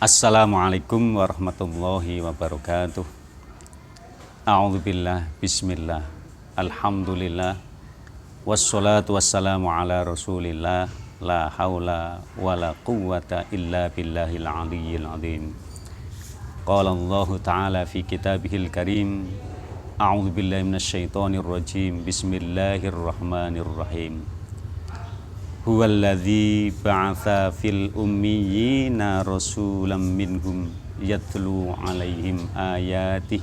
Assalamualaikum warahmatullahi wabarakatuh. A'udzubillah, bismillah, alhamdulillah, wassalatu wassalamu ala rasulillah, la haula wa la quwwata illa billahil aliyyil azim. Qala Allah ta'ala fi kitabihil karim, a'udzubillahi minasyaitonir rajim, bismillahirrahmanirrahim. Huwallazi ba'atha fil ummiyina rasulam minhum yatlu alaihim ayatih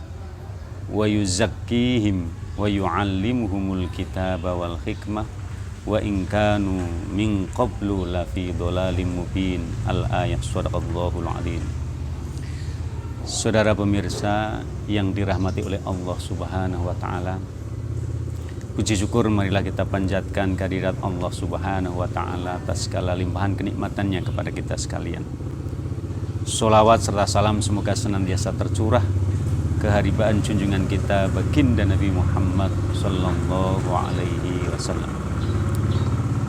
wa yuzakkihim wa yu'allimuhumul kitaba wal hikmah wa in kanu min qablu lafi dhalalim mubin. Al-ayat. Shadaqallahul azim. Saudara pemirsa yang dirahmati oleh Allah Subhanahu wa taala, puji syukur marilah kita panjatkan kehadirat Allah Subhanahu wa taala atas segala limpahan kenikmatannya kepada kita sekalian. Sholawat serta salam semoga senantiasa tercurah keharibaan junjungan kita baginda Nabi Muhammad sallallahu alaihi wasallam.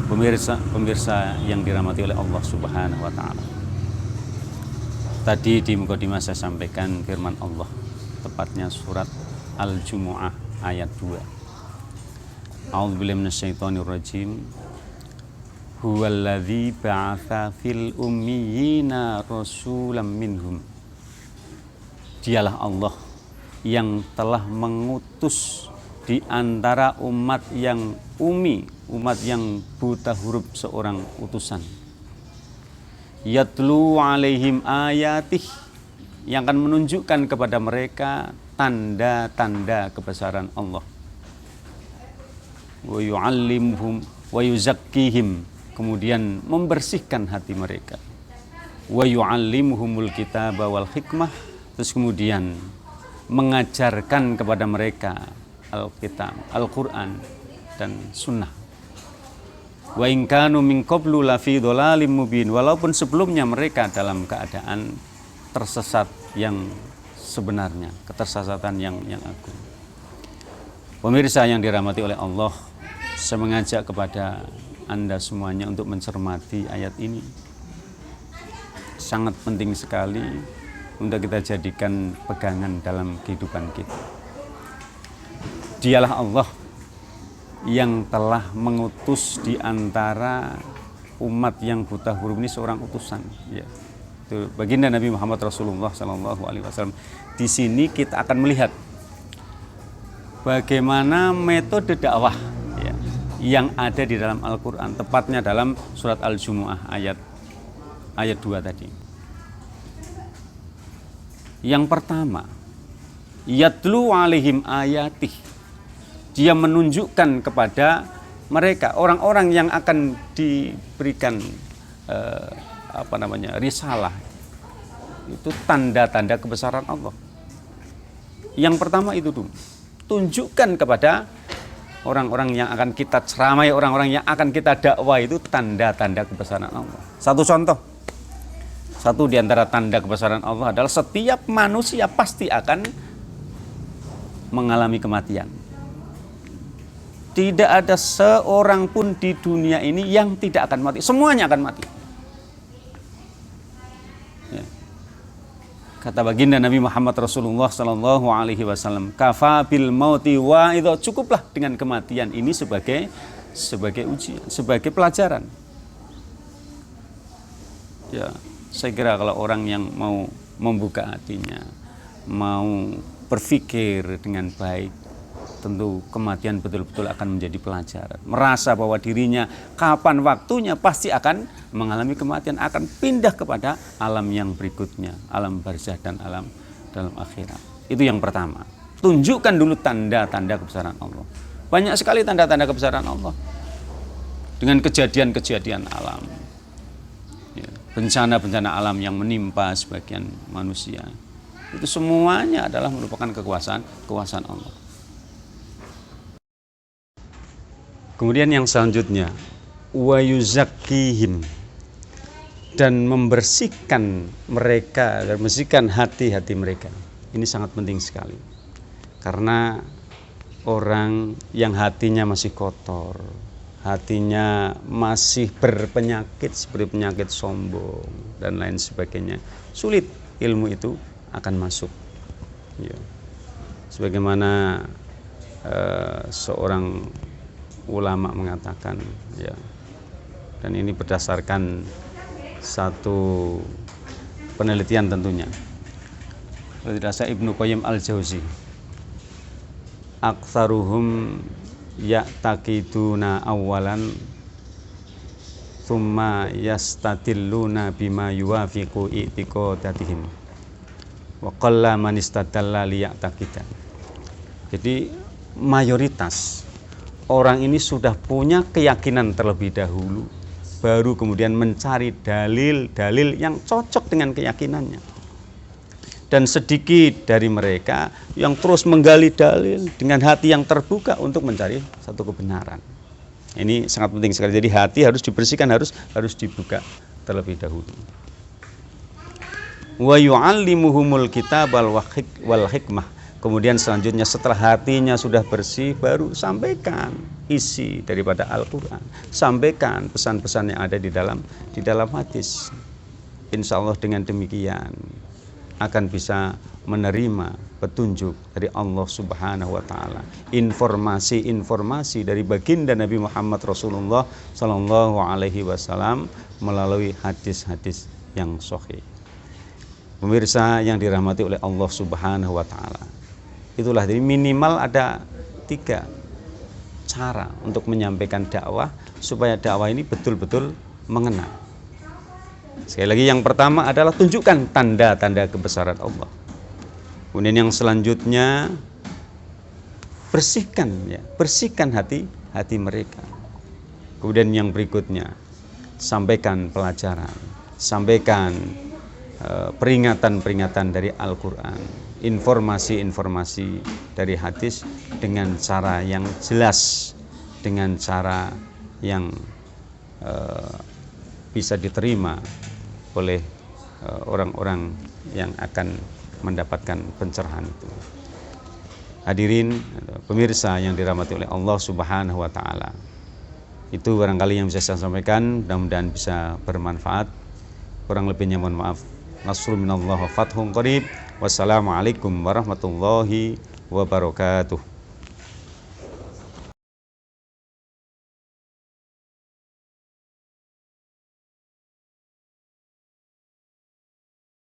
Pemirsa yang dirahmati oleh Allah Subhanahu wa taala. Tadi di mukadimah saya sampaikan firman Allah, tepatnya surat Al-Jumu'ah ayat 2. A'udzubillahi minasyaitonir rajim. Huwallazi ba'atsa fil ummiyina rasulam minhum. Dialah Allah yang telah mengutus di antara umat yang ummi, umat yang buta huruf, seorang utusan. Yatlu alaihim ayatih, yang akan menunjukkan kepada mereka tanda-tanda kebesaran Allah. Wa yu'allimuhum wa yuzakkihim, kemudian membersihkan hati mereka. Wa yu'allimuhumul kitaba wal hikmah, terus kemudian mengajarkan kepada mereka Alkitab, Al-Quran dan Sunnah. Wa in kanu min qablu lafi dhalalim mubin, walaupun sebelumnya mereka dalam keadaan tersesat yang sebenarnya, ketersesatan yang agung. Pemirsa yang dirahmati oleh Allah, saya mengajak kepada Anda semuanya untuk mencermati ayat ini. Sangat penting sekali untuk kita jadikan pegangan dalam kehidupan kita. Dialah Allah yang telah mengutus di antara umat yang buta huruf ini seorang utusan. Ya, itu baginda Nabi Muhammad Rasulullah SAW. Di sini kita akan melihat bagaimana metode dakwah ya, yang ada di dalam Al-Quran, tepatnya dalam surat Al-Jumu'ah ayat 2 tadi. Yang pertama, yatlu alaihim ayatih, dia menunjukkan kepada mereka, orang-orang yang akan diberikan risalah, itu tanda-tanda kebesaran Allah. Yang pertama itu tuh, tunjukkan kepada orang-orang yang akan kita ceramai, orang-orang yang akan kita dakwah, itu tanda-tanda kebesaran Allah. Satu contoh, satu di antara tanda kebesaran Allah adalah setiap manusia pasti akan mengalami kematian. Tidak ada seorang pun di dunia ini yang tidak akan mati. Semuanya akan mati. Ya. Kata baginda Nabi Muhammad Rasulullah sallallahu alaihi wasallam, "Kafa bil mauti wa idza", cukuplah dengan kematian ini sebagai ujian, sebagai pelajaran. Ya, saya kira kalau orang yang mau membuka hatinya, mau berpikir dengan baik, tentu kematian betul-betul akan menjadi pelajaran. Merasa bahwa dirinya kapan waktunya pasti akan mengalami kematian, akan pindah kepada alam yang berikutnya, alam barzah dan alam dalam akhirat. Itu yang pertama. Tunjukkan dulu tanda-tanda kebesaran Allah. Banyak sekali tanda-tanda kebesaran Allah. Dengan kejadian-kejadian alam. Ya, bencana-bencana alam yang menimpa sebagian manusia. Itu semuanya adalah merupakan kekuasaan Allah. Kemudian yang selanjutnya, wa yuzakkihim, dan membersihkan mereka, dan membersihkan hati-hati mereka. Ini sangat penting sekali. Karena orang yang hatinya masih kotor, hatinya masih berpenyakit seperti penyakit sombong dan lain sebagainya, sulit ilmu itu akan masuk. Ya. Sebagaimana seorang ulama mengatakan, ya, dan ini berdasarkan satu penelitian tentunya. Dirasa Ibnu Qayyim al-Jauzi, aktsaruhum ya'taqiduna awalan thumma yastadilluna bima yuwafiqu i'tiqadatihim wa qalla man istadalla liya'taqida. Jadi mayoritas orang ini sudah punya keyakinan terlebih dahulu, baru kemudian mencari dalil-dalil yang cocok dengan keyakinannya. Dan sedikit dari mereka yang terus menggali dalil dengan hati yang terbuka untuk mencari satu kebenaran. Ini sangat penting sekali. Jadi hati harus dibersihkan, harus dibuka terlebih dahulu. Wa yu'allimuhumul kitabal wal hikmah. Kemudian selanjutnya setelah hatinya sudah bersih, baru sampaikan isi daripada Al-Quran, sampaikan pesan-pesan yang ada di dalam hadis. Insya Allah dengan demikian akan bisa menerima petunjuk dari Allah Subhanahu wa taala, informasi-informasi dari baginda Nabi Muhammad Rasulullah sallallahu alaihi wasallam melalui hadis-hadis yang sahih. Pemirsa yang dirahmati oleh Allah Subhanahu wa taala, itulah jadi minimal ada 3 cara untuk menyampaikan dakwah supaya dakwah ini betul-betul mengena. Sekali lagi, yang pertama adalah tunjukkan tanda-tanda kebesaran Allah. Kemudian yang selanjutnya bersihkan hati mereka. Kemudian yang berikutnya sampaikan pelajaran, sampaikan peringatan-peringatan dari Al-Quran, informasi-informasi dari hadis dengan cara yang jelas, dengan cara yang bisa diterima oleh orang-orang yang akan mendapatkan pencerahan itu. Hadirin pemirsa yang dirahmati oleh Allah Subhanahu wa taala, itu barangkali yang bisa saya sampaikan, mudah-mudahan bisa bermanfaat. Kurang lebihnya mohon maaf. Nasrun minallah wa fathun qarib. Wassalamualaikum warahmatullahi wabarakatuh.